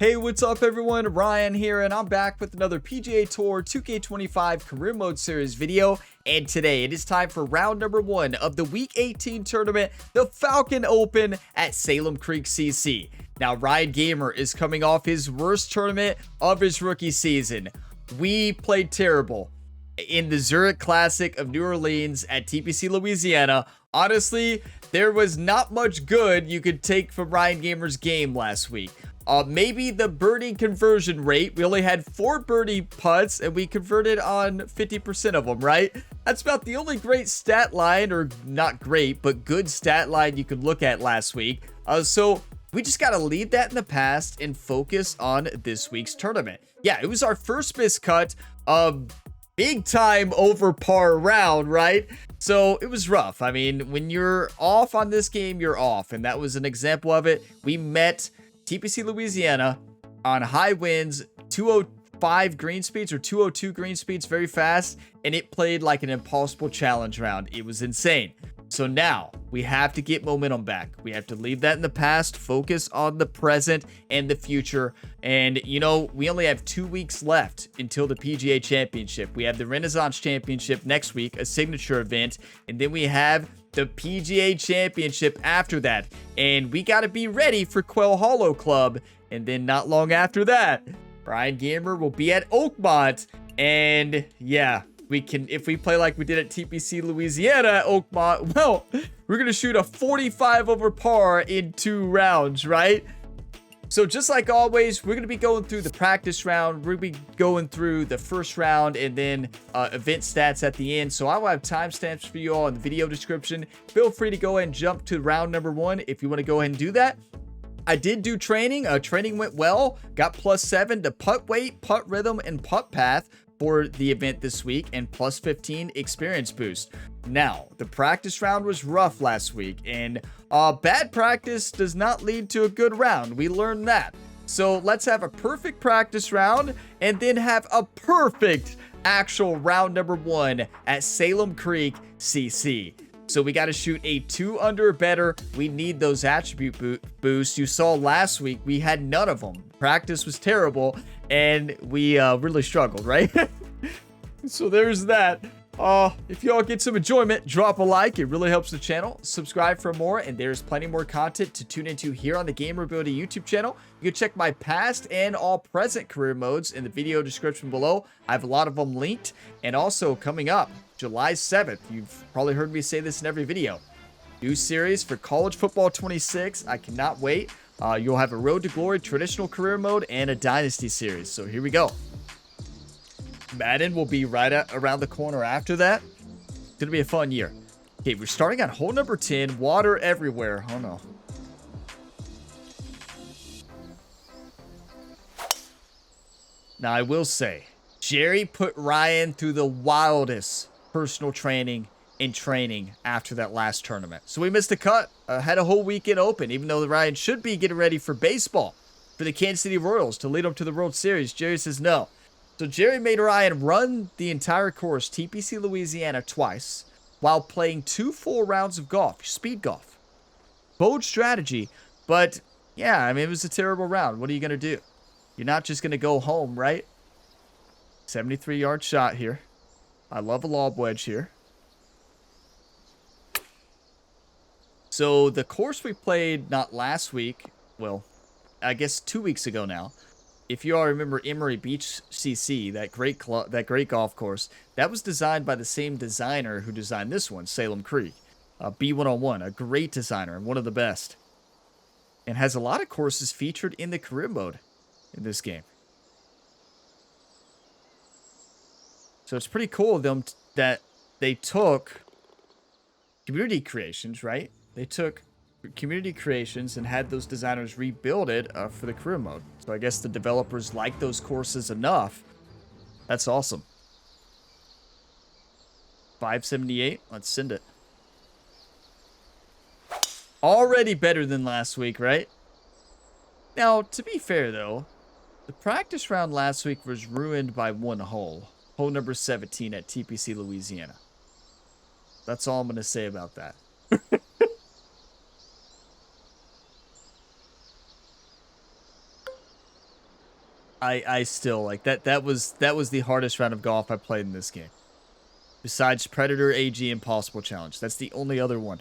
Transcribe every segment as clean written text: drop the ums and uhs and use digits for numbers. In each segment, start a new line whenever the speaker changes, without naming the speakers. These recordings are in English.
Hey, what's up everyone? Ryan here, and I'm back with another PGA Tour 2K25 Career Mode Series video. And today it is time for round number 1 of the Week 18 tournament, the Falcon Open at Salem Creek CC. Now, Ryan Gamer is coming off his worst tournament of his rookie season. We played terrible in the Zurich Classic of New Orleans at TPC Louisiana. Honestly, there was not much good you could take from Ryan Gamer's game last week. Maybe the birdie conversion rate. We only had 4 birdie putts and we converted on 50% of them, right? That's about the only great stat line, or not great, but good stat line you could look at last week. So we just got to leave that in the past and focus on this week's tournament. Yeah, it was our first miscut of big time over par round, right? So it was rough. I mean, when you're off on this game, you're off. And that was an example of it. We met TPC Louisiana on high winds, 205 green speeds or 202 green speeds, very fast, and it played like an impossible challenge round. It was insane. So now we have to get momentum back. We have to leave that in the past, focus on the present and the future. And you know, we only have 2 weeks left until the PGA Championship. We have the Renaissance Championship next week, a signature event, and then we have the PGA Championship after that. And we got to be ready for Quail Hollow Club. And then not long after that, Ryan Gamer will be at Oakmont. And yeah, we can, if we play like we did at TPC Louisiana at Oakmont, well, we're going to shoot a 45 over par in 2 rounds, right? So just like always, we're going to be going through the practice round. We're going to be going through the first round and then event stats at the end. So I will have timestamps for you all in the video description. Feel free to go ahead and jump to round number 1 if you want to go ahead and do that. I did do training. Training went well. Got +7 to putt weight, putt rhythm, and putt path for the event this week, and +15 experience boost. Now, the practice round was rough last week, and bad practice does not lead to a good round. We learned that. So let's have a perfect practice round and then have a perfect actual round number 1 at Salem Creek CC. So we got to shoot a 2 under or better. We need those attribute boosts. You saw last week, we had none of them. Practice was terrible, and we really struggled, right? So there's that. If y'all get some enjoyment, drop a like. It really helps the channel. Subscribe for more, and there's plenty more content to tune into here on the Gamer Ability YouTube channel. You can check my past and all present career modes in the video description below. I have a lot of them linked. And also coming up, July 7th, you've probably heard me say this in every video, new series for College Football 26. I cannot wait. You'll have a Road to Glory traditional career mode and a Dynasty series. So here we go. Madden will be right around the corner after that. It's going to be a fun year. Okay, we're starting on hole number 10. Water everywhere. Oh, no. Now, I will say, Jerry put Ryan through the wildest personal training and training after that last tournament. So we missed a cut. Had a whole weekend open, even though Ryan should be getting ready for baseball for the Kansas City Royals to lead them to the World Series. Jerry says no. So Jerry made Ryan run the entire course, TPC Louisiana, twice, while playing 2 full rounds of golf, speed golf. Bold strategy, but yeah, I mean, it was a terrible round. What are you going to do? You're not just going to go home, right? 73-yard shot here. I love a lob wedge here. So the course we played not last week, well, I guess 2 weeks ago now. If you all remember Emory Beach CC, that great golf course, that was designed by the same designer who designed this one, Salem Creek. B101, a great designer and one of the best. And has a lot of courses featured in the career mode in this game. So it's pretty cool of them that they took community creations, right? They took community creations and had those designers rebuild it for the career mode. So I guess the developers like those courses enough. That's awesome. 578. Let's send it. Already better than last week, right? Now, to be fair though, the practice round last week was ruined by 1 hole. Hole number 17 at TPC Louisiana. That's all I'm going to say about that. I still like that was the hardest round of golf I played in this game. Besides Predator AG Impossible Challenge. That's the only other one.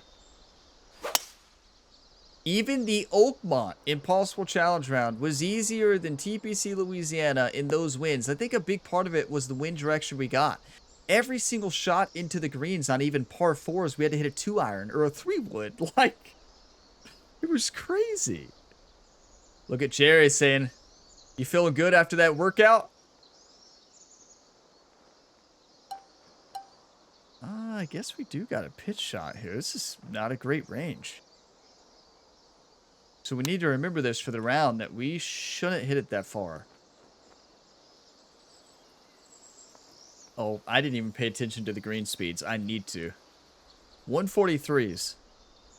Even the Oakmont Impossible Challenge round was easier than TPC Louisiana in those winds. I think a big part of it was the wind direction we got. Every single shot into the greens on even par 4s, we had to hit a 2-iron or a 3-wood. Like, it was crazy. Look at Jerry saying, you feeling good after that workout? I guess we do got a pitch shot here. This is not a great range. So we need to remember this for the round, that we shouldn't hit it that far. Oh, I didn't even pay attention to the green speeds. I need to. 143s.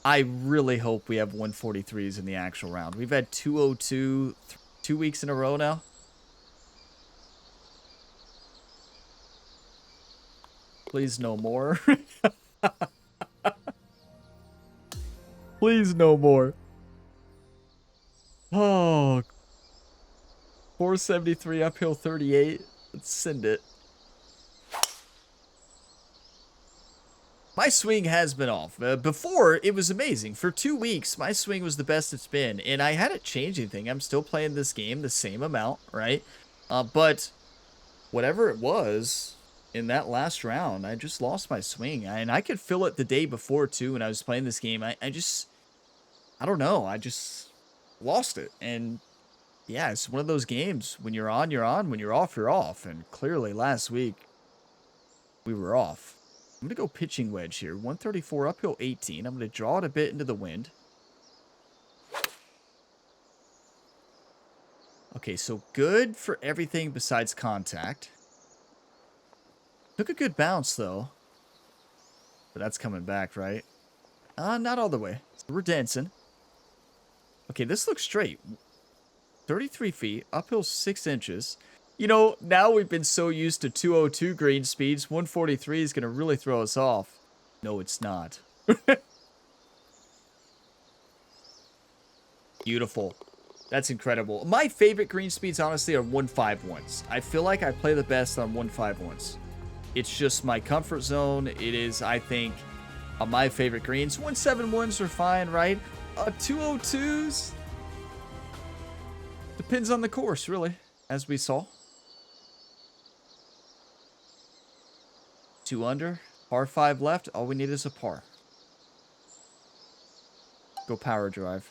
I really hope we have 143s in the actual round. We've had 202 2 weeks in a row now. Please no more. Please no more. Oh. 473 uphill 38. Let's send it. My swing has been off. Before, it was amazing. For 2 weeks, my swing was the best it's been. And I hadn't changed anything. I'm still playing this game the same amount, right? But whatever it was in that last round, I just lost my swing. And I could feel it the day before, too, when I was playing this game. I don't know. I just lost it. And yeah, it's one of those games. When you're on, you're on. When you're off, you're off. And clearly last week, we were off. I'm going to go pitching wedge here. 134 uphill 18. I'm going to draw it a bit into the wind. Okay, so good for everything besides contact. Took a good bounce, though. But that's coming back, right? Not all the way. So we're dancing. Okay, this looks straight. 33 feet, uphill 6 inches. You know, now we've been so used to 202 green speeds, 143 is going to really throw us off. No, it's not. Beautiful. That's incredible. My favorite green speeds, honestly, are 151s. I feel like I play the best on 151s. It's just my comfort zone. It is, I think, my favorite greens. 171s are fine, right? 202s. Depends on the course, really, as we saw. 2 under, par 5 left. All we need is a par. Go power drive.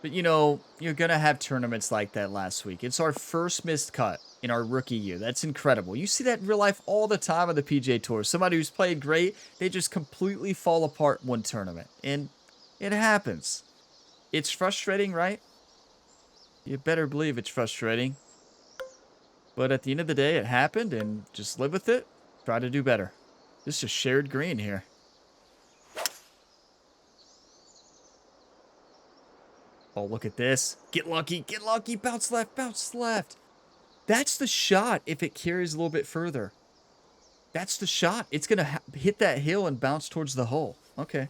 But, you know, you're going to have tournaments like that last week. It's our first missed cut in our rookie year. That's incredible. You see that in real life all the time on the PGA Tour. Somebody who's played great, they just completely fall apart one tournament. And it happens. It's frustrating, right? You better believe it's frustrating. But at the end of the day, it happened, and just live with it. Try to do better. This is shared green here. Oh, look at this. Get lucky, bounce left, bounce left. That's the shot if it carries a little bit further. That's the shot. It's going to hit that hill and bounce towards the hole. Okay.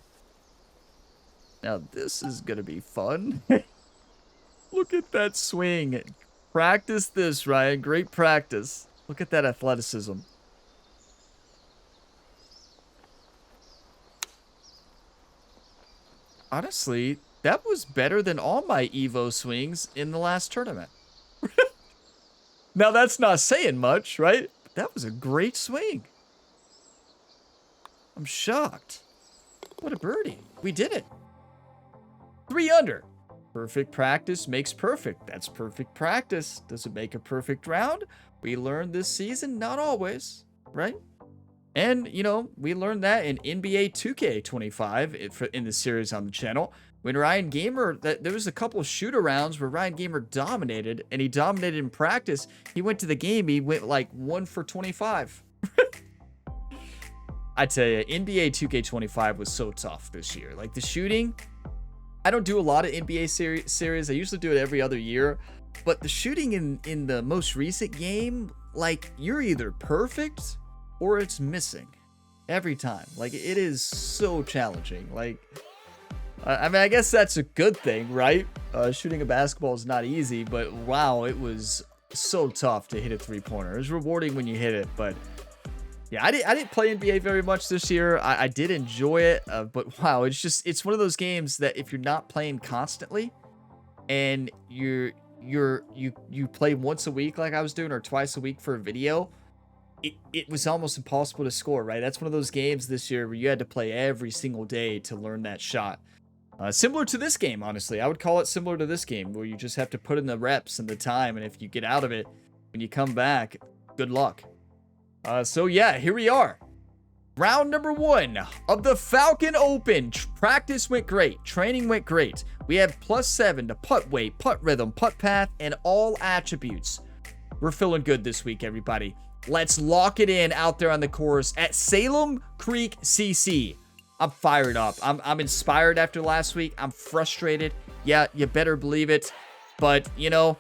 Now, this is going to be fun. Look at that swing. Practice this, Ryan. Great practice. Look at that athleticism. Honestly, that was better than all my Evo swings in the last tournament. Now, that's not saying much, right? But that was a great swing. I'm shocked. What a birdie. We did it. 3 under. Perfect practice makes perfect. That's perfect practice. Does it make a perfect round? We learned this season, not always, right? And, you know, we learned that in NBA 2K25 in the series on the channel. When Ryan Gamer, there was a couple of shoot-arounds where Ryan Gamer dominated, and he dominated in practice. He went to the game, he went like 1 for 25. I tell you, NBA 2K25 was so tough this year. Like, the shooting, I don't do a lot of NBA series. I usually do it every other year. But the shooting in the most recent game, like, you're either perfect or it's missing every time. Like, it is so challenging. Like, I mean, I guess that's a good thing, right? Shooting a basketball is not easy, but wow, it was so tough to hit a three-pointer. It was rewarding when you hit it, but yeah, I didn't play NBA very much this year. I did enjoy it, but wow, it's one of those games that if you're not playing constantly and you play once a week like I was doing or twice a week for a video, it was almost impossible to score, right? That's one of those games this year where you had to play every single day to learn that shot. Similar to this game, honestly. I would call it similar to this game where you just have to put in the reps and the time, and if you get out of it when you come back, good luck. So yeah, here we are. Round number 1 of the Falcon Open. Practice went great. Training went great. We have +7 to putt weight, putt rhythm, putt path, and all attributes. We're feeling good this week, everybody. Let's lock it in out there on the course at Salem Creek CC. I'm fired up. I'm inspired after last week. I'm frustrated. Yeah, you better believe it. But, you know,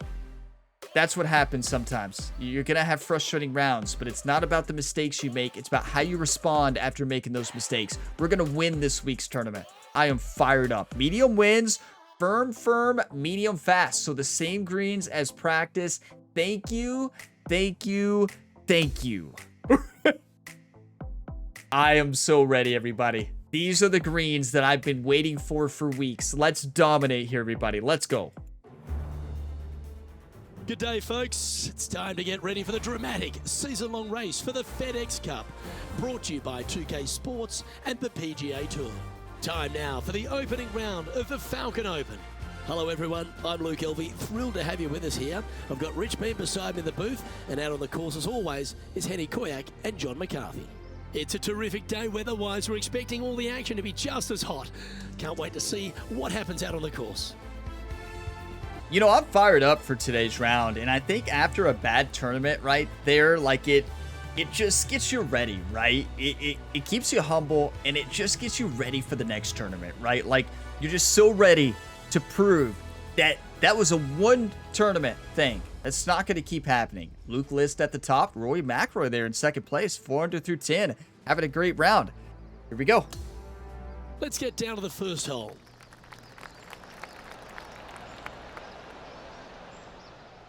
that's what happens sometimes. You're going to have frustrating rounds, but it's not about the mistakes you make. It's about how you respond after making those mistakes. We're going to win this week's tournament. I am fired up. Medium wins, firm, medium, fast. So the same greens as practice. Thank you, thank you, thank you. I am so ready, everybody. These are the greens that I've been waiting for weeks. Let's dominate here, everybody. Let's go.
Good day, folks. It's time to get ready for the dramatic season-long race for the FedEx Cup, brought to you by 2K Sports and the PGA Tour. Time now for the opening round of the Falcon Open. Hello, everyone. I'm Luke Elvey. Thrilled to have you with us here. I've got Rich Beam beside me in the booth, and out on the course, as always, is Henny Koyak and John McCarthy. It's a terrific day weather-wise. We're expecting all the action to be just as hot. Can't wait to see what happens out on the course.
You know, I'm fired up for today's round, and I think after a bad tournament right there, like it just gets you ready, right? It keeps you humble, and it just gets you ready for the next tournament, right? Like, you're just so ready to prove that that was a one tournament thing. That's not going to keep happening. Luke List at the top, Rory McIlroy there in second place, 400 through 10, having a great round. Here we go.
Let's get down to the first hole.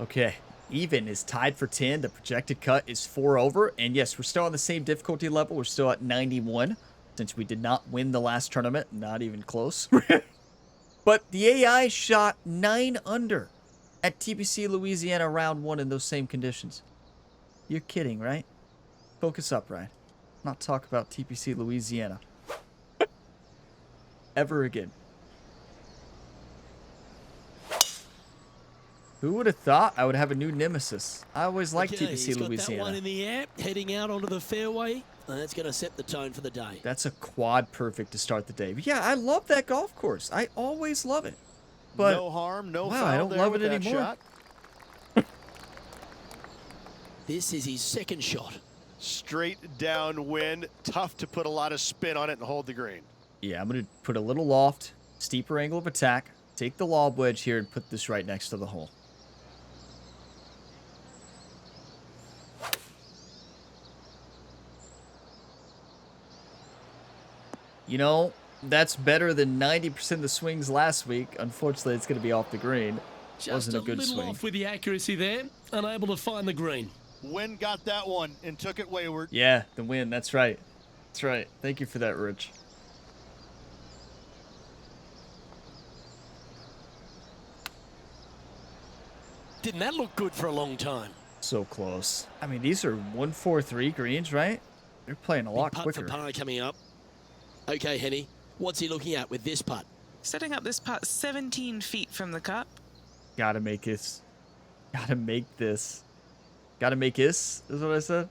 Okay, even is tied for 10. The projected cut is 4 over. And yes, we're still on the same difficulty level. We're still at 91 since we did not win the last tournament. Not even close. But the AI shot 9 under at TPC Louisiana round 1 in those same conditions. You're kidding, right? Focus up, Ryan. Not talk about TPC Louisiana ever again. Who would have thought I would have a new nemesis? I always liked TPC Louisiana.
He's got that one in the air, heading out onto the fairway. That's going to set the tone for the day.
That's a quad perfect to start the day. But yeah, I love that golf course. I always love it. But
no harm, no foul.
I don't love it anymore.
This is his second shot.
Straight downwind. Tough to put a lot of spin on it and hold the green.
Yeah, I'm going to put a little loft, steeper angle of attack, take the lob wedge here and put this right next to the hole. You know, that's better than 90% of the swings last week. Unfortunately, it's going to be off the green. Wasn't a good swing.
Just a little off with the accuracy there. Unable to find the green.
Wind got that one and took it wayward.
Yeah, the wind. That's right. That's right. Thank you for that, Rich.
Didn't that look good for a long time?
So close. I mean, these are 1-4-3 greens, right? They're playing a lot quicker.
Putt for par coming up. Okay, Henny, what's he looking at with this putt?
Setting up this putt 17 feet from the cup.
Gotta make this. Gotta make this. Gotta make this, is what I said?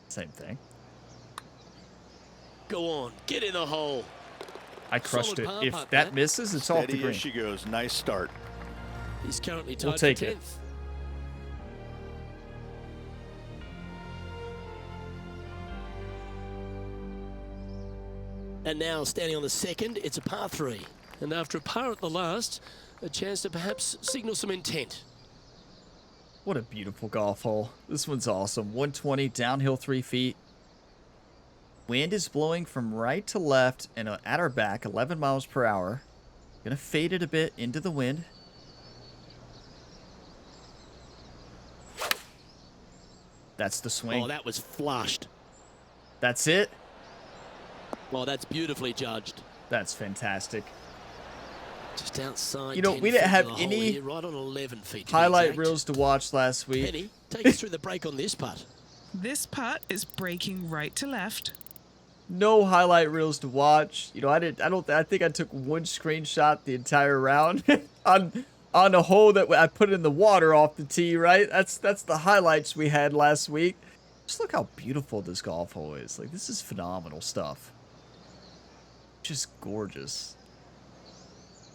Same thing.
Go on, get in the hole.
I crushed it. If that misses, it's off the green.
Steady as she goes. Nice start.
He's currently tied
for
10th. And now, standing on the second, it's a par 3. And after a par at the last, a chance to perhaps signal some intent.
What a beautiful golf hole. This one's awesome. 120, downhill 3 feet. Wind is blowing from right to left and at our back, 11 miles per hour. Gonna fade it a bit into the wind. That's the swing.
Oh, that was flushed.
That's it.
Well, that's beautifully judged.
That's fantastic.
Just outside.
You know,
10
we didn't
feet
have
of the hole
any
here, right on 11 feet. to be
highlight
exact.
reels to watch last week.
Penny, take us through the break on this putt.
This putt is breaking right to left.
No highlight reels to watch. You know, I think I took one screenshot the entire round on a hole that I put in the water off the tee, right? That's the highlights we had last week. Just look how beautiful this golf hole is. Like, this is phenomenal stuff. Just gorgeous.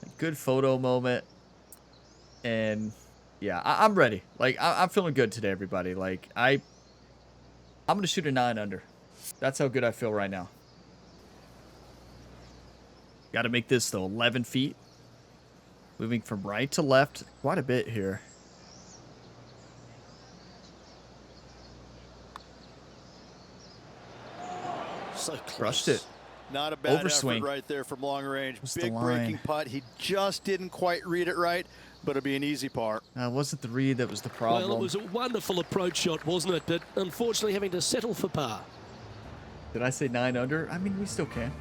A good photo moment. And yeah, I'm ready. Like, I'm feeling good today, everybody. Like, I'm going to shoot a 9 under. That's how good I feel right now. Got to make this, though, 11 feet. Moving from right to left quite a bit here.
So close.
Crushed it.
Not a bad
Overswing.
effort right there from long range.
What's the
Big
line?
breaking putt. He just didn't quite read it right, but it'll be an easy par.
Wasn't the read that was the problem.
Well, it was a wonderful approach shot, wasn't it? But unfortunately having to settle for par.
Did I say 9 under? I mean, we still can.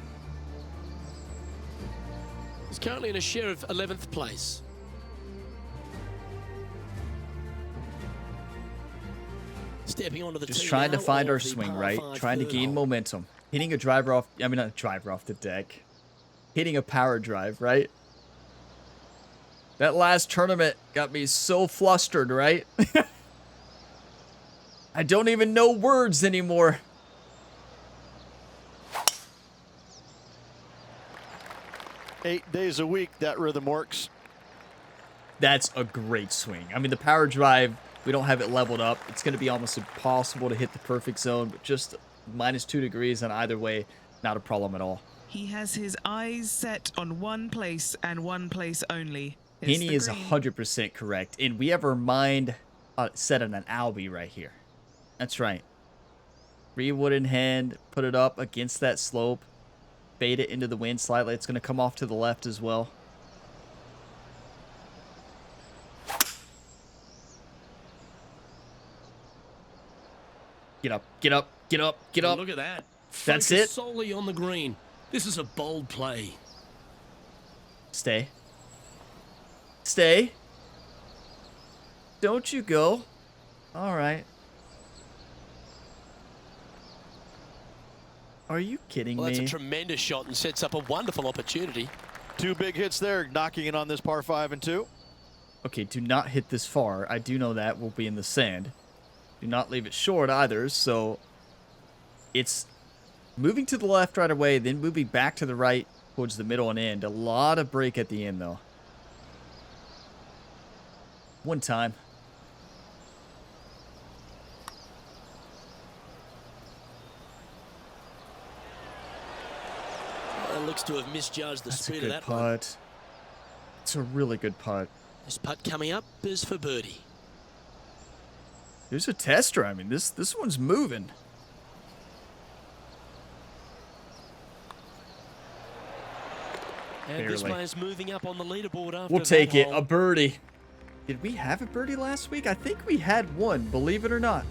He's currently in a share of 11th place. Stepping onto the
Just
tee
trying to
now
find
of
our
the
swing,
par
right?
5
Trying to
third
gain
hole.
momentum. Hitting a driver off, I mean, not a driver off the deck. Hitting a power drive, right? That last tournament got me so flustered, right? I don't even know words anymore.
Eight days a week, that rhythm works.
That's a great swing. I mean, the power drive, we don't have it leveled up. It's going to be almost impossible to hit the perfect zone, but just -2 degrees on either way, not a problem at all.
He has his eyes set on one place and one place only. It's
Henny
the
is
green.
100% correct, and we have our mind set on an Albie right here. That's right. 3 wood in hand, put it up against that slope, fade it into the wind slightly. It's going to come off to the left as well. Get up, get up, get up, get
Oh,
up.
look at that.
That's
Focus
it.
Solely on the green. This is a bold play.
Stay. Stay. Don't you go. All right. Are you kidding
Well, that's a
me?
tremendous shot and sets up a wonderful opportunity.
2 big hits there, knocking it on this par 5 and 2.
Okay, do not hit this far. I do know that will be in the sand. Do not leave it short either, so it's moving to the left right away, then moving back to the right towards the middle and end. A lot of break at the end, though. One time.
Well, looks to have misjudged the
That's a
speed of
good
that one.
putt. It's a really good putt.
This putt coming up is for birdie.
There's a tester. I mean, this one's moving.
And this
Barely.
player's moving up on the leaderboard after
We'll take
that
it.
hole.
A birdie. Did we have a birdie last week? I think we had one, believe it or not.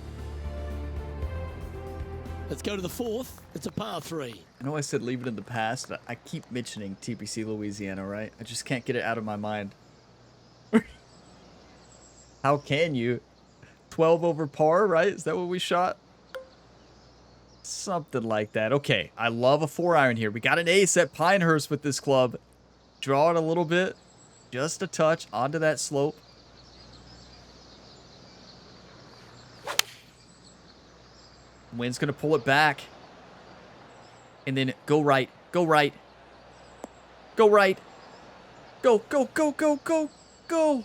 Let's go to the 4th. It's a par 3.
I know I said leave it in the past, but I keep mentioning TPC Louisiana, right? I just can't get it out of my mind. How can you? 12 over par, right? Is that what we shot? Something like that. Okay, I love a 4-iron here. We got an ace at Pinehurst with this club. Draw it a little bit. Just a touch onto that slope. Wind's going to pull it back. And then go right. Go right. Go right. Go, go, go, go, go, go.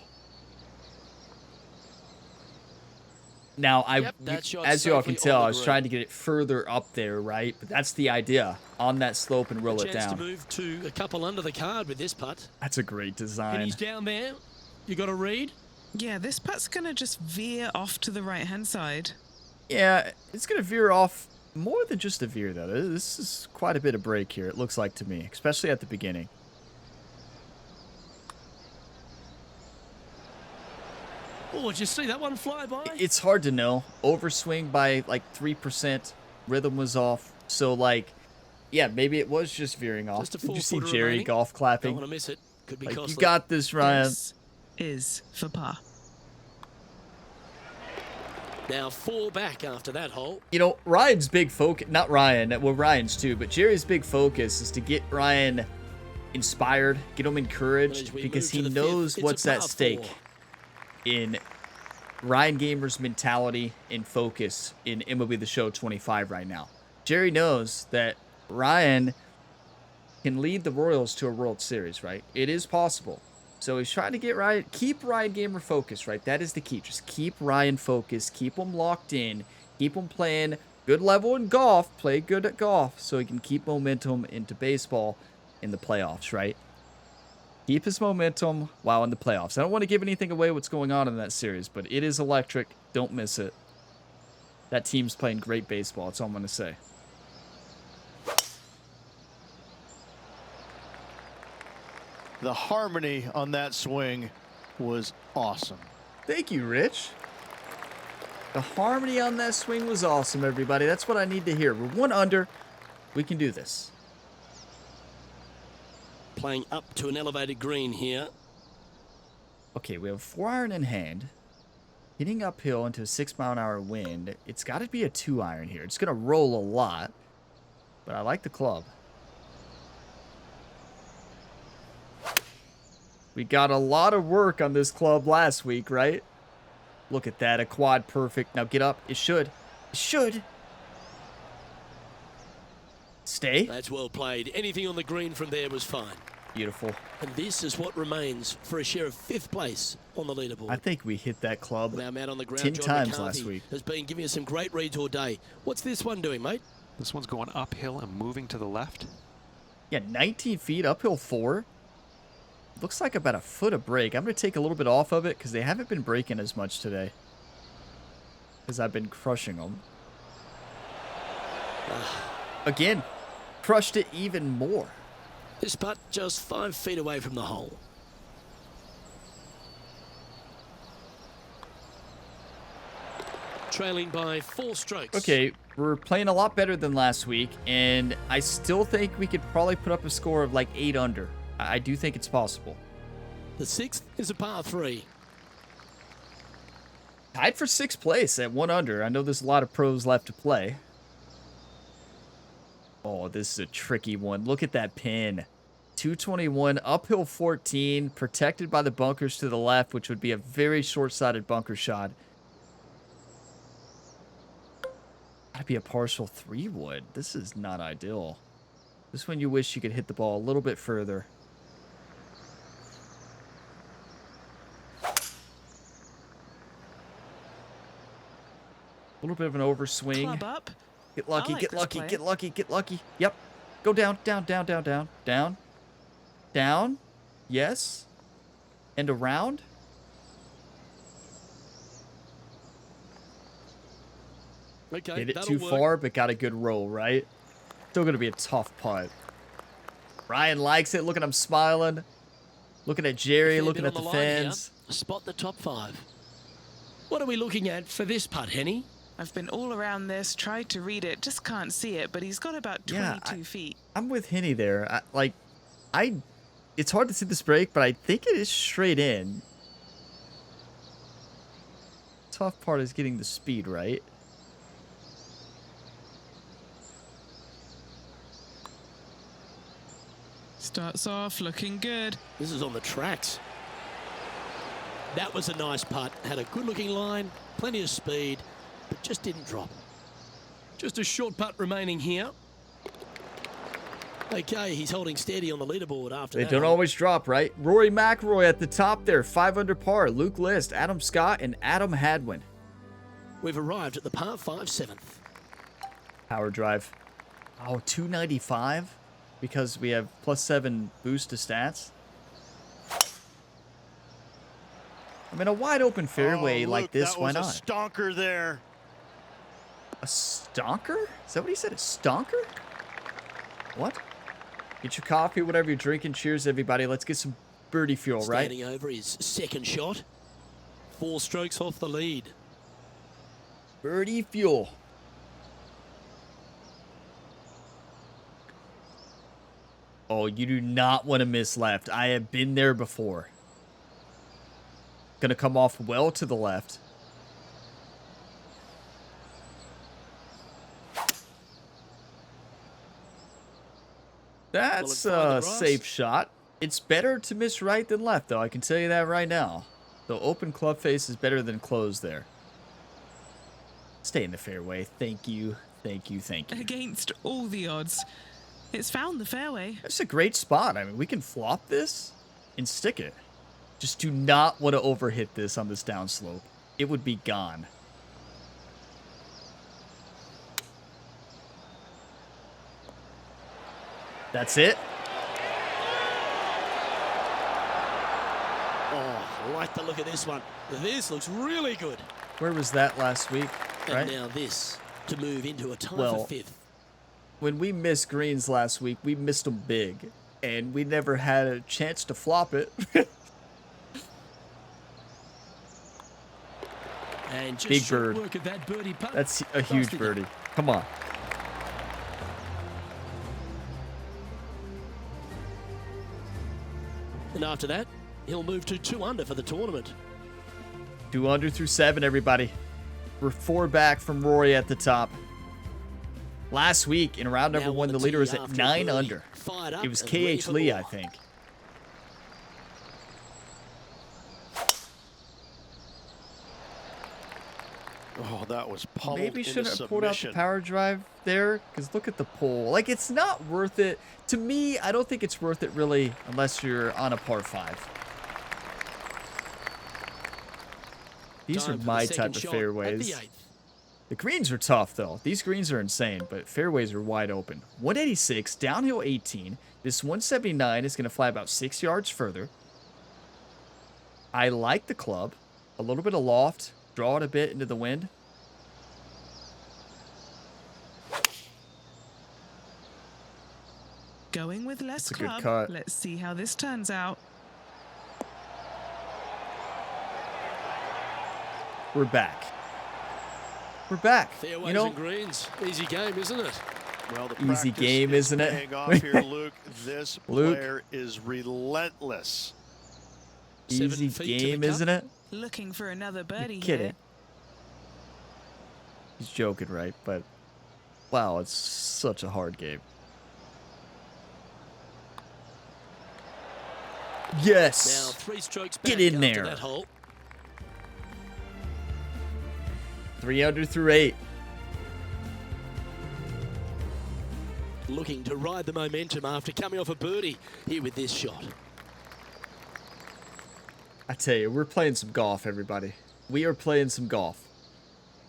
Now,
Yep, that shot's
as you all can
safely
tell,
on the
I was
green.
trying to get it further up there, right? But that's the idea. On that slope and roll it
Chance to
down.
move to a couple under the card with this putt.
That's a great
And
design.
he's down there. You got a read?
Yeah, this putt's going to just veer off to the right-hand side.
Yeah, it's going to veer off More than just a veer, though. This is quite a bit of break here, it looks like to me, especially at the beginning.
Oh, did you see that one fly by?
It's hard to know. Overswing by like 3%. Rhythm was off. So, like, yeah, maybe it was just veering off.
Just a
Did you see
4-footer
Jerry
remaining.
golf
Don't
clapping?
want to miss it. Could be
Like,
costly.
you got this, Ryan.
This is for par.
Now 4 back after that hole.
You know, Ryan's big focus, not Ryan, well, Ryan's too, but Jerry's big focus is to get Ryan inspired, get him encouraged, because he knows what's at stake in Ryan Gamer's mentality and focus in MLB The Show 25 right now. Jerry knows that Ryan can lead the Royals to a World Series, right? It is possible. So he's trying to get Ryan, keep Ryan Gamer focused, right? That is the key. Just keep Ryan focused, keep him locked in, keep him playing good level in golf, play good at golf, so he can keep momentum into baseball in the playoffs, right? Keep his momentum while in the playoffs. I don't want to give anything away what's going on in that series, but it is electric. Don't miss it. That team's playing great baseball. That's all I'm going to say.
The harmony on that swing was awesome.
Thank you, Rich. The harmony on that swing was awesome, everybody. That's what I need to hear. We're 1 under. We can do this.
Playing up to an elevated green here.
Okay, we have a 4-iron in hand. Hitting uphill into a 6-mile-an-hour wind. It's got to be a 2-iron here. It's going to roll a lot, but I like the club. We got a lot of work on this club last week, right? Look at that, a quad perfect. Now get up. It should. It should. Stay.
That's well played. Anything on the green from there was fine.
Beautiful.
And this is what remains for a share of 5th place on the leaderboard.
I think we hit that club
Now out on the ground,
10
John
times
McCarthy
last week.
has been giving us some great reads all day. What's this one doing, mate?
This one's going uphill and moving to the left.
Yeah, 19 feet, uphill 4. Looks like about a foot of break. I'm going to take a little bit off of it because they haven't been breaking as much today. Because I've been crushing them. Again, crushed it even more.
This putt just 5 feet away from the hole. Trailing by 4 strokes.
Okay, we're playing a lot better than last week, and I still think we could probably put up a score of like 8 under. I do think it's possible.
The 6th is a par 3.
Tied for 6th place at 1 under. I know there's a lot of pros left to play. Oh, this is a tricky one. Look at that pin. 221, uphill 14, protected by the bunkers to the left, which would be a very short-sighted bunker shot. Gotta be a partial 3 wood. This is not ideal. This one you wish you could hit the ball a little bit further. A little bit of an overswing.
Club up.
Get lucky,
I like
get
this
lucky,
play.
get lucky, get lucky. Yep. Go down, down, down, down, down, down. Down. Yes. And around.
Okay,
Hit it
that'll
too
work.
far, but got a good roll, right? Still going to be a tough putt. Ryan likes it. Look at him smiling. Looking at Jerry,
Fair
looking
bit
at
on
the
line here.
fans.
Spot the top 5. What are we looking at for this putt, Henny?
I've been all around this, tried to read it, just can't see it, but he's got about 22 feet.
I'm with Henny there. It's hard to see this break, but I think it is straight in. Tough part is getting the speed right.
Starts off looking good.
This is on the tracks. That was a nice putt. Had a good-looking line, plenty of speed, but just didn't drop. Just a short putt remaining here. Okay, he's holding steady on the leaderboard after
They
that.
don't always drop, right? Rory McIlroy at the top there, 5 under par. Luke List, Adam Scott, and Adam Hadwin.
We've arrived at the par 5 7th.
Power drive. Oh, 295? Because we have +7 boost to stats. I mean, a wide open fairway
Oh,
like
Luke,
this,
that
why
was
not?
a stonker there.
A stonker? Is that what he said? A stonker? What? Get your coffee, whatever you're drinking. Cheers, everybody. Let's get some birdie fuel, right?
Standing over his second shot. 4 strokes off the lead.
Birdie fuel. Oh, you do not want to miss left. I have been there before. Gonna come off well to the left. That's a safe shot. It's better to miss right than left, though. I can tell you that right now. The open club face is better than closed there. Stay in the fairway. Thank you. Thank you. Thank you.
Against all the odds, it's found the fairway.
That's a great spot. I mean, we can flop this and stick it. Just do not want to overhit this on this downslope. It would be gone. That's it.
Oh, I like the look of this one. This looks really good.
Where was that last week? Right?
And now this to move into a tie
Well,
for 5th.
When we missed greens last week, we missed them big. And we never had a chance to flop it.
And just
Big
short
bird.
work of that birdie putt.
That's a huge
Busted it.
birdie. Come on.
And after that, he'll move to 2 under for the tournament.
2 under through 7, everybody. We're 4 back from Rory at the top. Last week, in round number
Now
1,
on
the
the
leader was
tee
at
after a
9
birdie.
under.
Fired up
It was
and ready
KH
for
Lee,
more.
I think.
Oh, that was pummeled
Maybe
into
shouldn't have pulled out the
submission.
power drive there, because look at the pole. Like, it's not worth it. To me, I don't think it's worth it, really, unless you're on a par 5. These
Time
are
for the
my
second
type of
shot at
fairways.
the 8th.
The greens are tough, though. These greens are insane, but fairways are wide open. 186, downhill 18. This 179 is going to fly about 6 yards further. I like the club. A little bit of loft. Draw it a bit into the wind.
Going with less
That's a good
club.
cut.
Let's see how this turns out.
We're back. We're back.
Fairways
You know,
and greens. Easy game, isn't it?
Well, the
Easy
practice
game,
is
isn't it?
paying off here, Luke. This
Luke.
player is relentless.
7
easy
feet to the
game,
cup.
isn't it?
Looking for another birdie
You're kidding.
here.
He's joking, right? But, wow, it's such a hard game.
Now
Yes!
3 strokes back
Get in
after
there.
that hole.
3 under through 8.
Looking to ride the momentum after coming off a birdie here with this shot.
I tell you, we're playing some golf, everybody. We are playing some golf.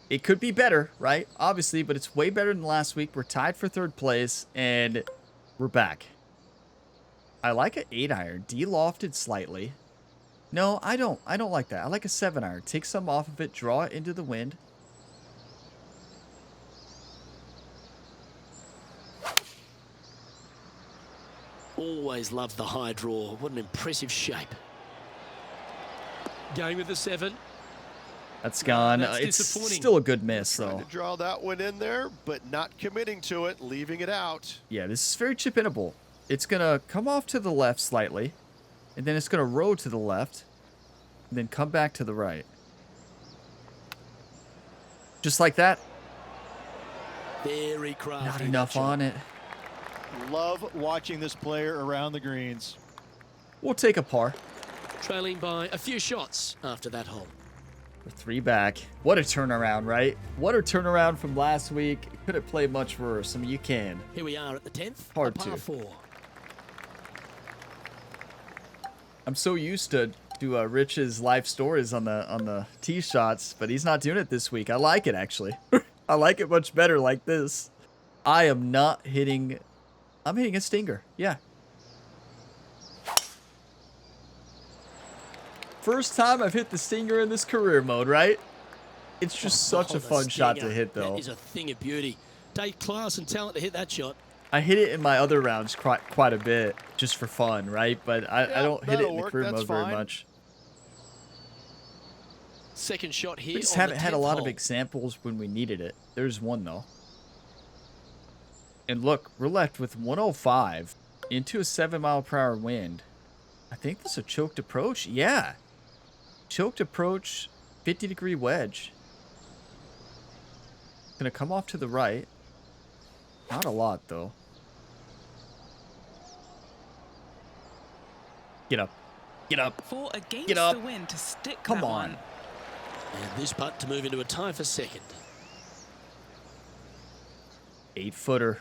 It could be better, right? Obviously, but it's way better than last week. We're tied for 3rd place, and we're back. I like an 8-iron. De-lofted slightly. No, I don't like that. I like a 7-iron. Take some off of it, draw it into the wind.
Always loved the high draw. What an impressive shape. Going with the 7.
That's gone.
That's
It's
disappointing.
still a good miss,
Trying
though.
to draw that one in there, but not committing to it, leaving it out.
Yeah, this is very chip-inable. It's going to come off to the left slightly, and then it's going to roll to the left, and then come back to the right. Just like that.
Very crafty.
Not enough on it.
Love watching this player around the greens.
We'll take a par.
Trailing by a few shots after that hole.
We're 3 back. What a turnaround, right? What a turnaround from last week. Couldn't play much worse. I mean, you can.
Here we are at the 10th.
Hard
a par
to.
4.
I'm so used to Rich's live stories on the tee shots, but he's not doing it this week. I like it, actually. I like it much better like this. I am not hitting... I'm hitting a stinger. Yeah. First time I've hit the stinger in this career mode, right? It's just such a fun shot to hit, though.
That is a thing of beauty. Take class and talent to hit that shot.
I hit it in my other rounds quite a bit, just for fun, right? But I don't hit it in the career mode very much.
Second shot here.
We just haven't had a lot of examples when we needed it. There's one, though. And look, we're left with 105 into a 7-mile-per-hour wind. I think this is a choked approach. Yeah. Choked approach, 50-degree wedge. Gonna come off to the right. Not a lot, though. Get up. Get up.
For against
Get up.
the wind to stick
Come
that
on.
one.
And this putt to move into a tie for second.
8-footer.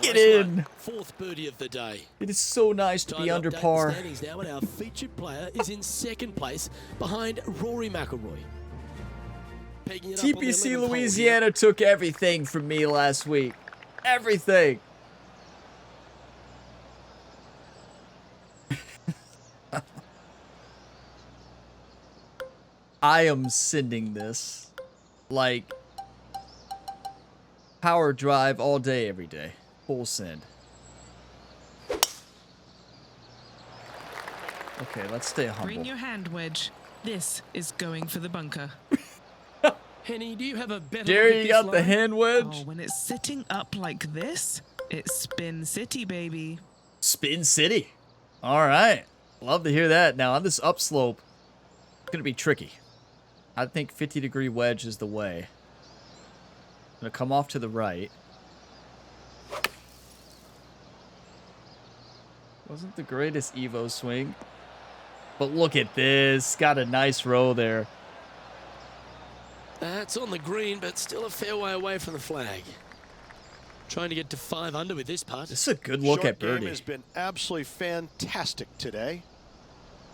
Get in.
Fourth birdie of the day.
It is so nice to be under par.
Standings now, and our featured player is in second place behind Rory McIlroy. Pegging it up on the
TPC
11th hole
Louisiana took everything from me last week. Everything. I am sending this. Like, power drive all day, every day. Full send. Okay, let's stay humble.
Bring your hand wedge. This is going for the bunker.
Henny, do you have a better
Jerry,
look at
you
this
got the
line?
hand wedge?
Oh, when it's sitting up like this, it's Spin City, baby.
Spin City. All right. Love to hear that. Now, on this upslope, it's going to be tricky. I think 50-degree wedge is the way. Going to come off to the right. Wasn't the greatest Evo swing. But look at this. Got a nice row there.
That's on the green, but still a fair way away from the flag. Trying to get to 5 under with this putt.
This is a good look at
Short
birdie.
game has been absolutely fantastic today.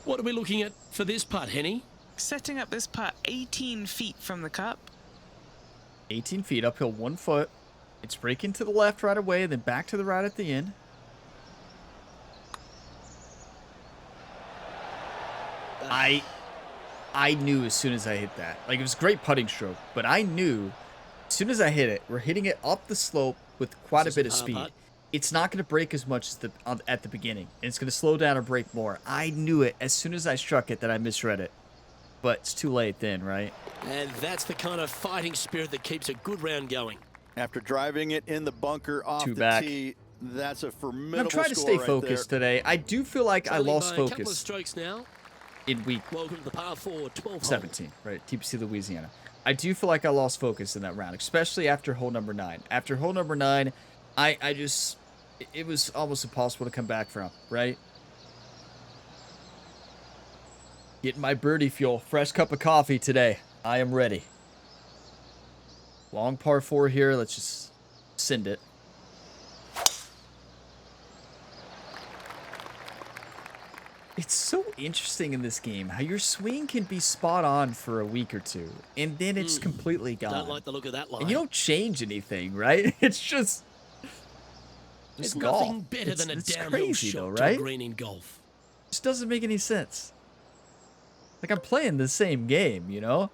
What are we looking at for this putt, Henny?
Setting up this putt 18 feet from the cup.
18 feet, uphill 1 foot. It's breaking to the left right away, then back to the right at the end. I knew as soon as I hit that. Like, it was a great putting stroke, but I knew as soon as I hit it, we're hitting it up the slope with quite a bit of speed. It's not going to break as much as at the beginning. And it's going to slow down or break more. I knew it as soon as I struck it that I misread it. But it's too late then, right?
And that's the kind of fighting spirit that keeps a good round going.
After driving it in the bunker off
Two
the
back.
tee, that's a formidable
I'm trying to
score
stay
right
focused today. I do feel like I
Trailing
lost
by a couple of
focus
strokes now.
in week
Welcome to the par 4 12 hole.
17, right? TPC Louisiana. I do feel like I lost focus in that round, especially after hole number 9. After hole number 9, I just, it was almost impossible to come back from, right? Getting my birdie fuel, fresh cup of coffee today. I am ready. Long par 4 here. Let's just send it. It's so interesting in this game how your swing can be spot on for a week or two, and then it's completely gone.
Don't like the look of that line.
And you don't change anything, right? It's just
There's
golf.
nothing better than a
It's
downhill
crazy,
shot
though,
to
right?
a green in golf.
It just doesn't make any sense. Like, I'm playing the same game, you know?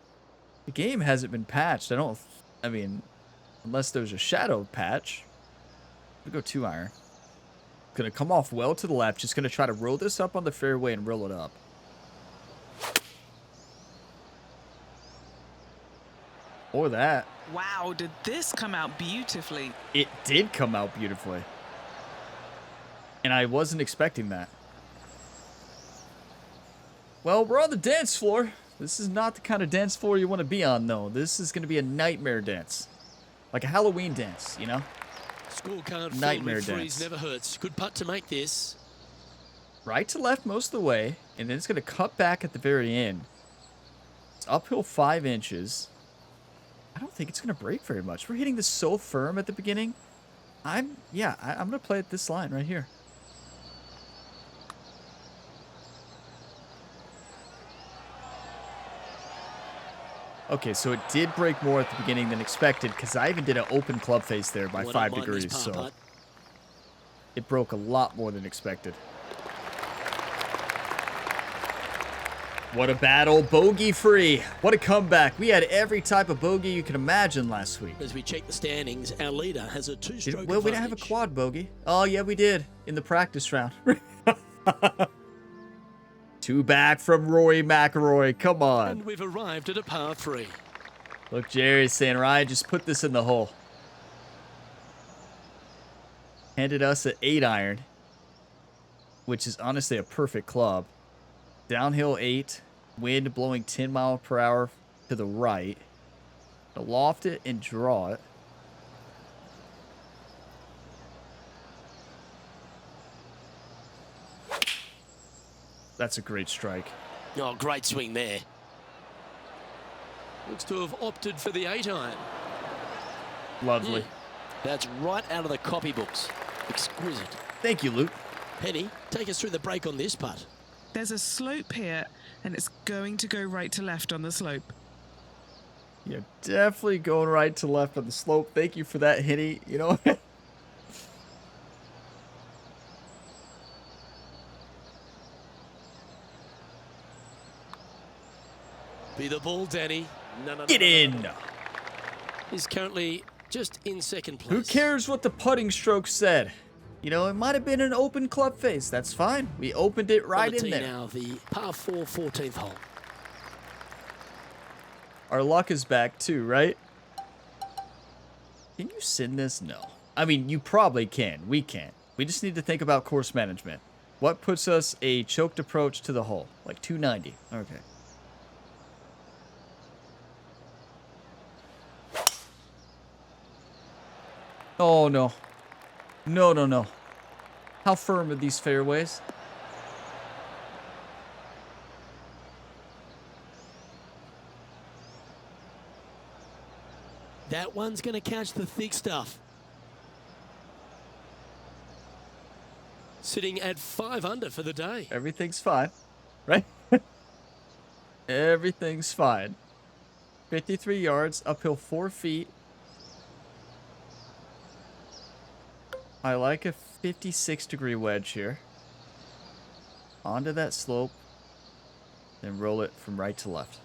The game hasn't been patched. I mean, unless there's a shadow patch. We go 2-iron. Gonna come off well to the left. Just gonna try to roll this up on the fairway and roll it up. Or that.
Wow, did this come out beautifully?
It did come out beautifully. And I wasn't expecting that. Well, we're on the dance floor. This is not the kind of dance floor you want to be on, though. This is going to be a nightmare dance. Like a Halloween dance, you know?
Scorecard
Nightmare
filled with threes
dance.
never hurts. Good putt to make this.
Right to left most of the way, and then it's going to cut back at the very end. It's uphill 5 inches. I don't think it's going to break very much. We're hitting this so firm at the beginning. I'm going to play at this line right here. Okay, so it did break more at the beginning than expected because I even did an open club face there by
Well,
5
don't mind this
degrees,
par
so
putt.
it broke a lot more than expected. What a battle, bogey free. What a comeback. We had every type of bogey you can imagine last week.
As we check the standings, our leader has a two-stroke
Well, we didn't have a quad bogey. Oh, yeah, we did in the practice round. 2 back from Rory McIlroy. Come on.
And we've arrived at a par 3.
Look, Jerry's saying, Ryan, just put this in the hole. Handed us an 8-iron, which is honestly a perfect club. Downhill 8, wind blowing 10 miles per hour to the right. To loft it and draw it. That's a great strike.
Oh, great swing there. Looks to have opted for the 8-iron.
Lovely.
That's right out of the copybooks. Exquisite.
Thank you, Luke.
Penny, take us through the break on this putt.
There's a slope here, and it's going to go right to left on the slope.
You're definitely going right to left on the slope. Thank you for that, Henny. You know
Be the ball, Danny. No,
Get in.
He's currently just in second place.
Who cares what the putting stroke said? You know, it might have been an open club face. That's fine. We opened it right in there.
Now, the par 4 14th hole.
Our luck is back too, right? Can you send this? No. I mean, you probably can. We can't. We just need to think about course management. What puts us a choked approach to the hole? Like 290. Okay. Oh, no. No, no, no. How firm are these fairways?
That one's going to catch the thick stuff. Sitting at 5 under for the day.
Everything's fine, right? Everything's fine. 53 yards, uphill 4 feet. I like a 56-degree wedge here. Onto that slope. Then roll it from right to left.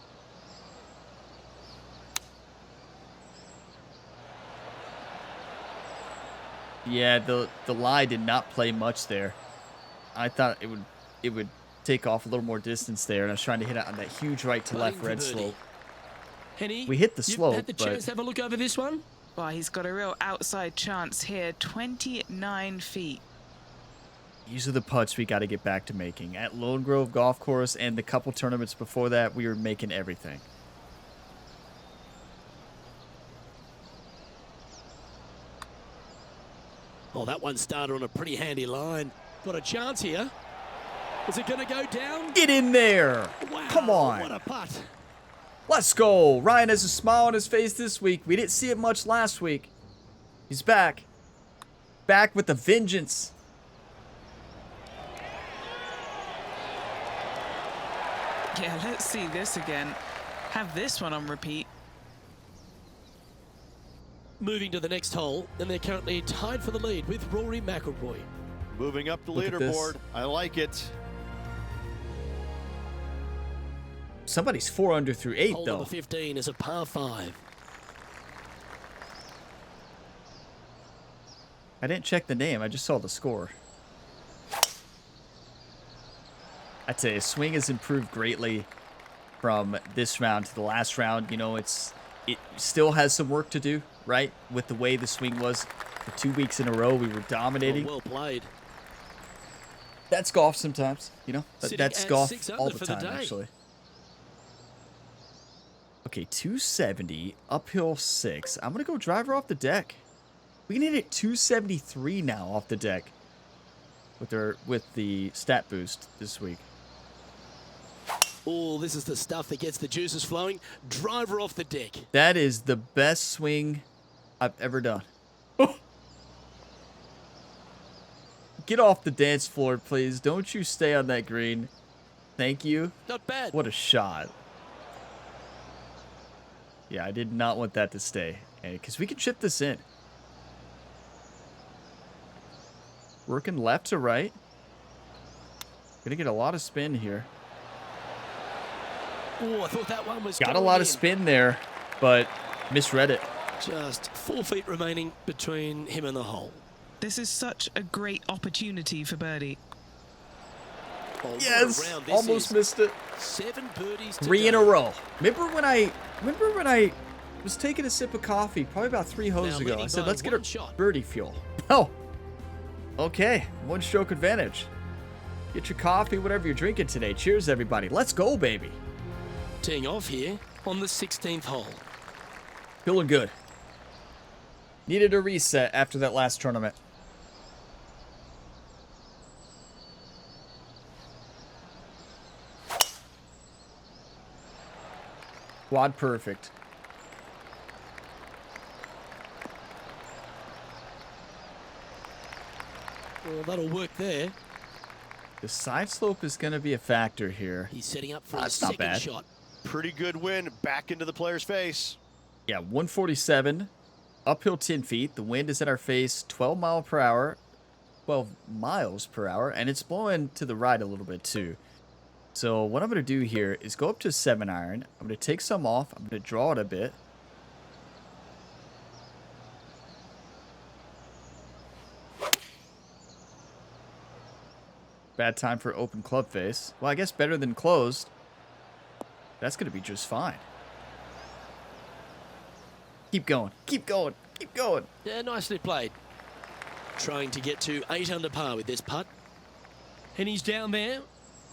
Yeah, the lie did not play much there. I thought it would take off a little more distance there, and I was trying to hit it on that huge right to left red slope.
Henny,
We hit the slope,
had the chance to have a look over this one?
Well, he's got a real outside chance here. 29 feet.
These are the putts we got to get back to making. At Lone Grove Golf Course and the couple tournaments before that, we were making everything.
Oh, that one started on a pretty handy line. Got a chance here. Is it going to go down?
Get in there.
Wow,
Come on.
What a putt.
Let's go. Ryan has a smile on his face this week. We didn't see it much last week. He's back. Back with a vengeance.
Yeah, let's see this again. Have this one on repeat.
Moving to the next hole, and they're currently tied for the lead with Rory McIlroy.
Moving up the
Look at this.
leaderboard. I like it.
Somebody's 4 under through 8,
Hole
though.
number 15 is a par 5.
I didn't check the name. I just saw the score. I'd say his swing has improved greatly from this round to the last round. You know, it still has some work to do, right? With the way the swing was for 2 weeks in a row, we were dominating.
Well played.
That's golf sometimes, you know.
Sitting
That's
at
golf
6
all
under
the
for the
time,
day.
actually. Okay, 270, uphill 6. I'm going to go driver off the deck. We can hit it 273 now off the deck with the stat boost this week.
Oh, this is the stuff that gets the juices flowing. Driver off the deck.
That is the best swing I've ever done. Get off the dance floor, please. Don't you stay on that green. Thank you.
Not bad.
What a shot. Yeah, I did not want that to stay. Because we can chip this in. Working left to right. Gonna get a lot of spin here.
Oh, I thought that one was
Got a
going
lot
in.
of spin there, but misread it.
Just 4 feet remaining between him and the hole.
This is such a great opportunity for birdie.
Oh, what a
Yes,
round this
almost
is.
missed it.
7 birdies
3 in
today.
a row. Remember when I was taking a sip of coffee probably about 3 holes
Now
ago. I
leading
said,
by
let's get
one
a
shot.
birdie fuel. Oh, okay. 1 stroke advantage. Get your coffee, whatever you're drinking today. Cheers, everybody. Let's go, baby.
Teeing off here on the 16th hole.
Feeling good. Needed a reset after that last tournament. Quad perfect.
Well, that'll work there.
The side slope is going to be a factor here.
He's setting up for a
That's not
second
bad.
shot.
Pretty good win back into the player's face.
Yeah, 147, uphill 10 feet. The wind is at our face, 12 miles per hour, and it's blowing to the right a little bit too. So what I'm going to do here is go up to a 7-iron. I'm going to take some off. I'm going to draw it a bit. Bad time for open club face. Well, I guess better than closed. That's going to be just fine. Keep going. Keep going. Keep going.
Yeah, nicely played. Trying to get to 8 under par with this putt. And he's down there.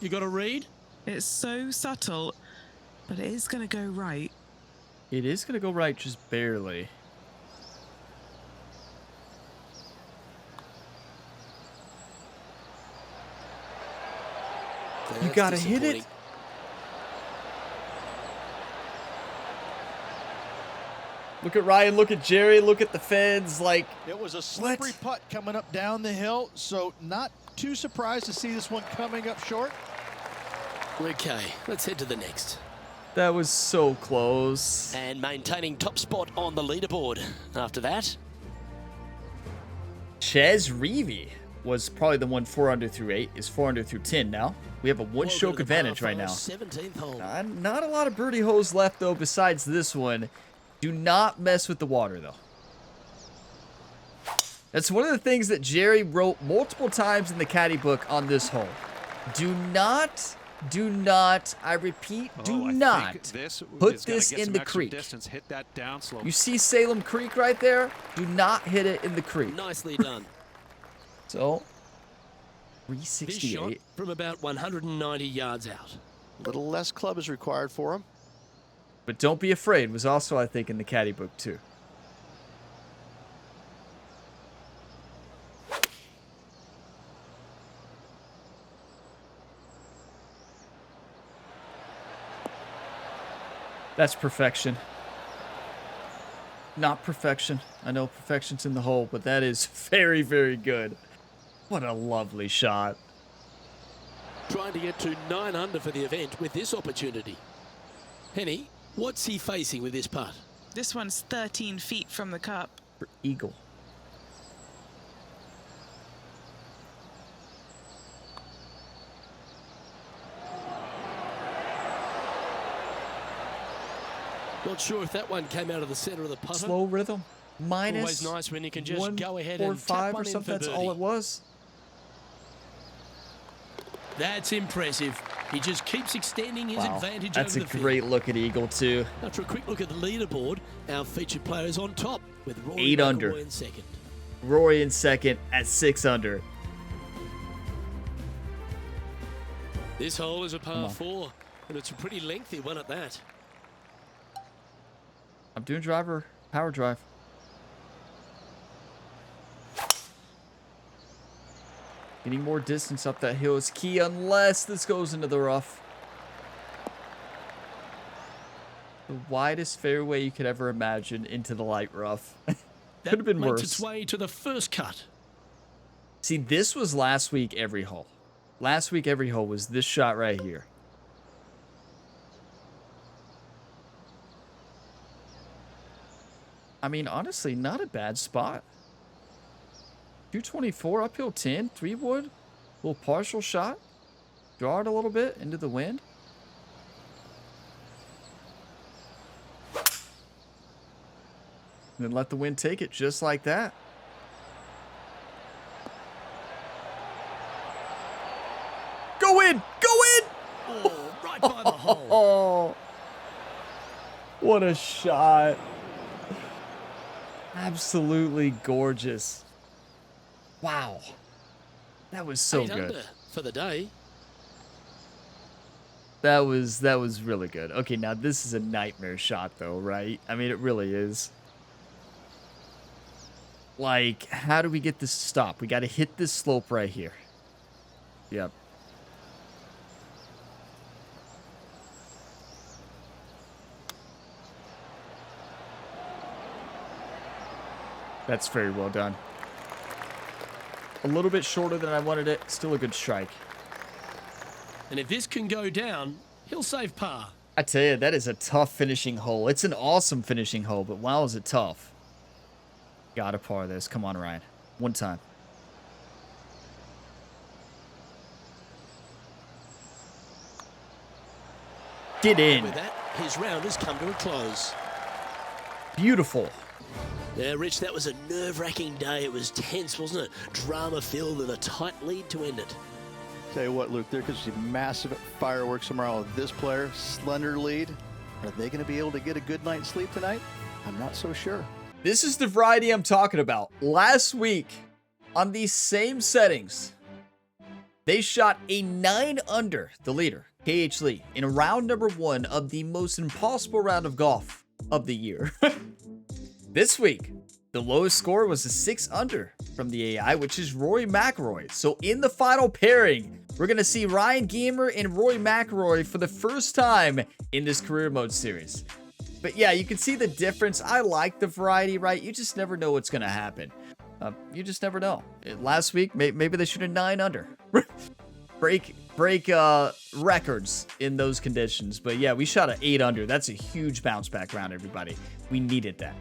You got a read?
It's so subtle, but it is going to go right.
It is going to go right just barely. You
That's
gotta hit it.
disappointing.
Look at Ryan, look at Jerry, look at the feds. Like,
It was a slippery putt coming up down the hill, so not too surprised to see this one coming up short.
Okay, let's head to the next.
that was so close.
And maintaining top spot on the leaderboard. After that,
Ches Reavy was probably the one 4 under through 8. Is 4 under through 10 now. We have a 1 stroke advantage right now.
17th hole.
Not a lot of birdie holes left, though, besides this one. Do not mess with the water, though. That's one of the things that Jerry wrote multiple times in the caddy book on this hole. Do not, I repeat, do not put this in the creek.
Distance, hit that down slope.
You see Salem Creek right there? Do not hit it in the creek.
Nicely done.
So,
This shot
368.
from about 190 yards out.
A little less club is required for him.
But don't be afraid was also, I think, in the caddy book, too. That's perfection. Not perfection. I know perfection's in the hole, but that is very, very good. What a lovely shot.
Trying to get to 9 under for the event with this opportunity. Henny, what's he facing with this putt?
This one's 13 feet from the cup.
For eagle.
Not sure if that one came out of the center of the putter.
Slow rhythm. Minus
Always nice when you can just go ahead
1.45
and tap one
or
in
something.
for
That's all
birdie.
it was.
That's impressive. He just keeps extending his
Wow,
advantage
that's a
over the
great
field.
look at eagle too.
After a quick look at the leaderboard, our featured player is on top with Rory
8 under.
McIlroy in second.
Rory in second at 6 under.
This hole is a
Come
par
on.
4, and it's a pretty lengthy one at that.
I'm doing driver power drive. Getting more distance up that hill is key unless this goes into the rough. The widest fairway you could ever imagine into the light rough. Could have been
makes
worse.
its way to the first cut.
See, this was last week every hole. Last week every hole was this shot right here. I mean, honestly, not a bad spot. 224 uphill 10, 3 wood, little partial shot. Draw it a little bit into the wind. And then let the wind take it just like that. Go in! Go in!
Oh, right by the hole.
Oh, what a shot. Absolutely gorgeous. Wow. That was so
8
good.
under for the day.
That was really good. Okay, now this is a nightmare shot though, right? I mean, it really is. Like, how do we get this to stop? We got to hit this slope right here. Yep. That's very well done. A little bit shorter than I wanted it. Still a good strike.
And if this can go down, he'll save par.
I tell you, that is a tough finishing hole. It's an awesome finishing hole, but wow, is it tough. Gotta par this. Come on, Ryan. One time. Get in.
With that, his round has come to a close.
Beautiful.
Yeah, Rich, that was a nerve-wracking day. It was tense, wasn't it? Drama-filled and a tight lead to end it.
Tell you what, Luke, there could be massive fireworks tomorrow with this player, slender lead. Are they going to be able to get a good night's sleep tonight? I'm not so sure.
This is the variety I'm talking about. Last week, on these same settings, they shot a 9 under, the leader, KH Lee, in round number 1 of the most impossible round of golf of the year. This week, the lowest score was a 6 under from the AI, which is Rory McIlroy. So in the final pairing, we're going to see Ryan Gamer and Rory McIlroy for the first time in this career mode series. But yeah, you can see the difference. I like the variety, right? You just never know what's going to happen. You just never know. Last week, maybe they should have 9 under. break records in those conditions. But yeah, we shot an 8 under. That's a huge bounce back round, everybody. We needed that.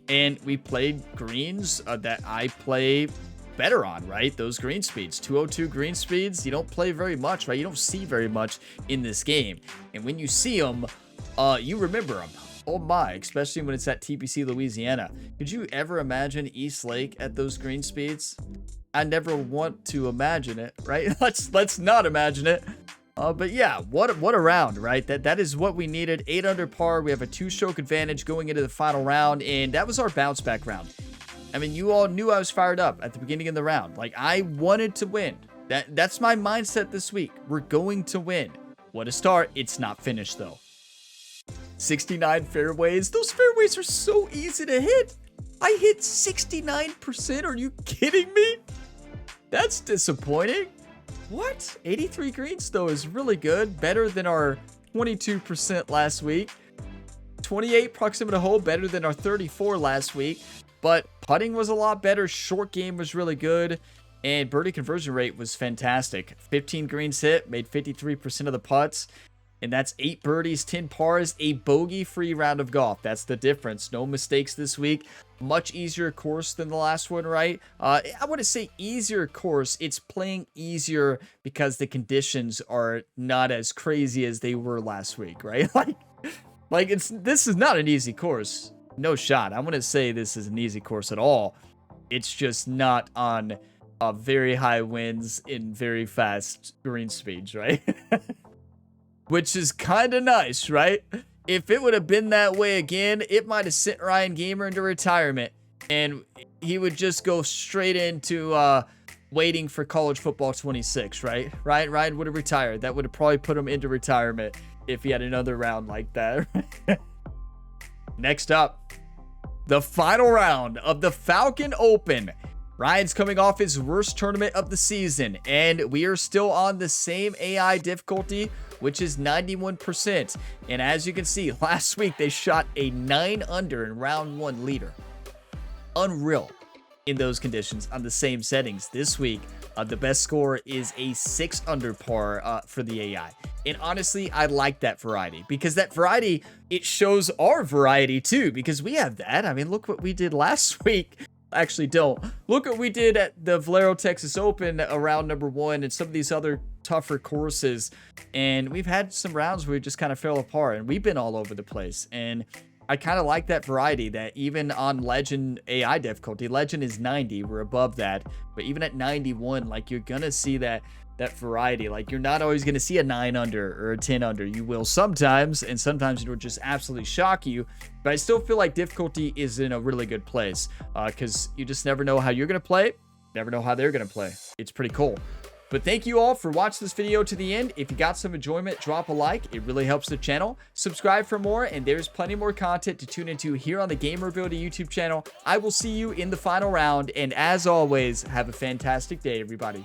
And we played greens that I play better on, right? Those green speeds, 202 green speeds, you don't play very much, right? You don't see very much in this game. And when you see them, you remember them. Oh my, especially when it's at TPC Louisiana. Could you ever imagine East Lake at those green speeds? I never want to imagine it, right? Let's not imagine it. But yeah, what a round, right? That is what we needed. 8 under par. We have a 2-stroke advantage going into the final round, and that was our bounce back round. I mean, you all knew I was fired up at the beginning of the round. Like, I wanted to win. That's my mindset this week. We're going to win. What a start. It's not finished though. 69 fairways. Those fairways are so easy to hit. I hit 69%. Are you kidding me? That's disappointing. What? 83 greens, though, is really good. Better than our 22% last week. 28 proximity hole, better than our 34 last week. But putting was a lot better. Short game was really good. And birdie conversion rate was fantastic. 15 greens hit, made 53% of the putts. And that's 8 birdies, 10 pars, a bogey-free round of golf. That's the difference. No mistakes this week. Much easier course than the last one, right? I wouldn't say easier course. It's playing easier because the conditions are not as crazy as they were last week, right? This is not an easy course. No shot. I wouldn't say this is an easy course at all. It's just not on very high winds in very fast green speeds, right? Which is kind of nice, right? If it would have been that way again, it might have sent Ryan Gamer into retirement. And he would just go straight into waiting for college football 26, right? Ryan would have retired. That would have probably put him into retirement if he had another round like that. Next up, the final round of the Falcon Open. Ryan's coming off his worst tournament of the season, and we are still on the same AI difficulty, which is 91%. And as you can see, last week they shot a 9 under in round 1 leader. Unreal in those conditions on the same settings. This week, the best score is a 6 under par for the AI. And honestly, I like that variety because that variety, it shows our variety too, because we have that. I mean, look what we did last week. Actually, don't. Look what we did at the Valero Texas Open around number 1 and some of these other tougher courses. And we've had some rounds where we just kind of fell apart and we've been all over the place. And I kind of like that variety, that even on Legend AI difficulty, Legend is 90, we're above that, but even at 91, like, you're gonna see that variety. Like, you're not always gonna see a 9 under or a 10 under. You will sometimes, and sometimes it will just absolutely shock you, but I still feel like difficulty is in a really good place, because you just never know how you're gonna play, never know how they're gonna play. It's pretty cool. But thank you all for watching this video to the end. If you got some enjoyment, drop a like. It really helps the channel. Subscribe for more, and there's plenty more content to tune into here on the Gamerability YouTube channel. I will see you in the final round, and as always, have a fantastic day, everybody.